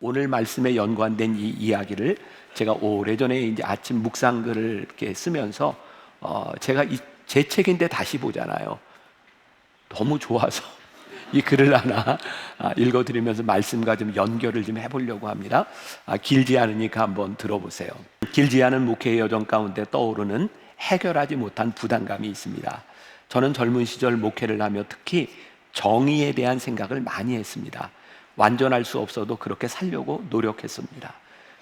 오늘 말씀에 연관된 이 이야기를 제가 오래전에 이제 아침 묵상글을 이렇게 쓰면서 제가 제 책인데 다시 보잖아요. 너무 좋아서 이 글을 하나 읽어드리면서 말씀과 좀 연결을 좀 해보려고 합니다. 길지 않으니까 한번 들어보세요. 길지 않은 목회의 여정 가운데 떠오르는 해결하지 못한 부담감이 있습니다. 저는 젊은 시절 목회를 하며 특히 정의에 대한 생각을 많이 했습니다. 완전할 수 없어도 그렇게 살려고 노력했습니다.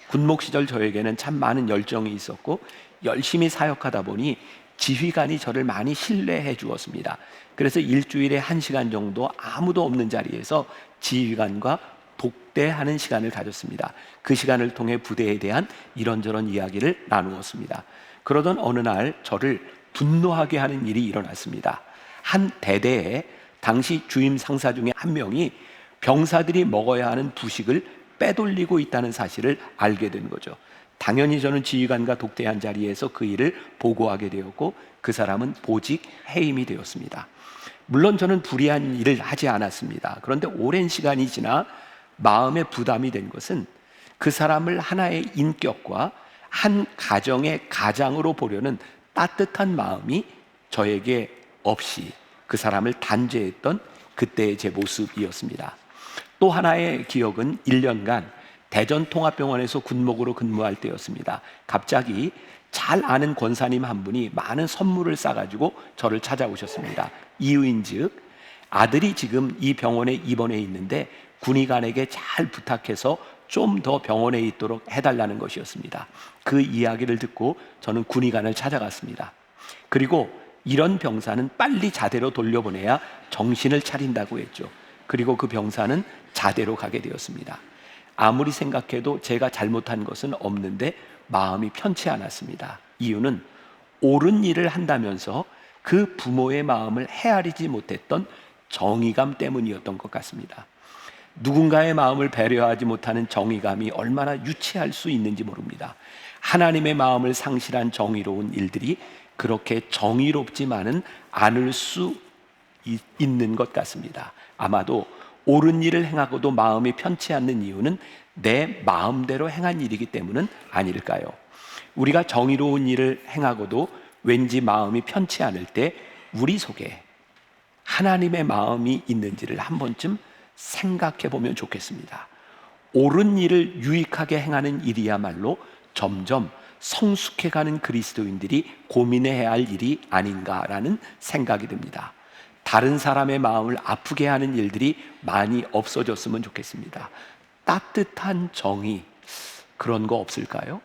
군목 시절 저에게는 참 많은 열정이 있었고 열심히 사역하다 보니 지휘관이 저를 많이 신뢰해 주었습니다. 그래서 일주일에 1시간 정도 아무도 없는 자리에서 지휘관과 독대하는 시간을 가졌습니다. 그 시간을 통해 부대에 대한 이런저런 이야기를 나누었습니다. 그러던 어느 날 저를 분노하게 하는 일이 일어났습니다. 한 대대에 당시 주임 상사 중에 한 명이 병사들이 먹어야 하는 부식을 빼돌리고 있다는 사실을 알게 된 거죠. 당연히 저는 지휘관과 독대한 자리에서 그 일을 보고하게 되었고 그 사람은 보직 해임이 되었습니다. 물론 저는 불의한 일을 하지 않았습니다. 그런데 오랜 시간이 지나 마음에 부담이 된 것은 그 사람을 하나의 인격과 한 가정의 가장으로 보려는 따뜻한 마음이 저에게 없이 그 사람을 단죄했던 그때의 제 모습이었습니다. 또 하나의 기억은 1년간 대전통합병원에서 군목으로 근무할 때였습니다. 갑자기 잘 아는 권사님 한 분이 많은 선물을 싸가지고 저를 찾아오셨습니다. 이유인즉 아들이 지금 이 병원에 입원해 있는데 군의관에게 잘 부탁해서 좀 더 병원에 있도록 해달라는 것이었습니다. 그 이야기를 듣고 저는 군의관을 찾아갔습니다. 그리고 이런 병사는 빨리 자대로 돌려보내야 정신을 차린다고 했죠. 그리고 그 병사는 자대로 가게 되었습니다. 아무리 생각해도 제가 잘못한 것은 없는데 마음이 편치 않았습니다. 이유는 옳은 일을 한다면서 그 부모의 마음을 헤아리지 못했던 정의감 때문이었던 것 같습니다. 누군가의 마음을 배려하지 못하는 정의감이 얼마나 유치할 수 있는지 모릅니다. 하나님의 마음을 상실한 정의로운 일들이 그렇게 정의롭지만은 않을 수 있는 것 같습니다. 아마도 옳은 일을 행하고도 마음이 편치 않는 이유는 내 마음대로 행한 일이기 때문은 아닐까요? 우리가 정의로운 일을 행하고도 왠지 마음이 편치 않을 때 우리 속에 하나님의 마음이 있는지를 한 번쯤 생각해 보면 좋겠습니다. 옳은 일을 유익하게 행하는 일이야말로 점점 성숙해가는 그리스도인들이 고민해야 할 일이 아닌가라는 생각이 듭니다. 다른 사람의 마음을 아프게 하는 일들이 많이 없어졌으면 좋겠습니다. 따뜻한 정의, 그런 거 없을까요?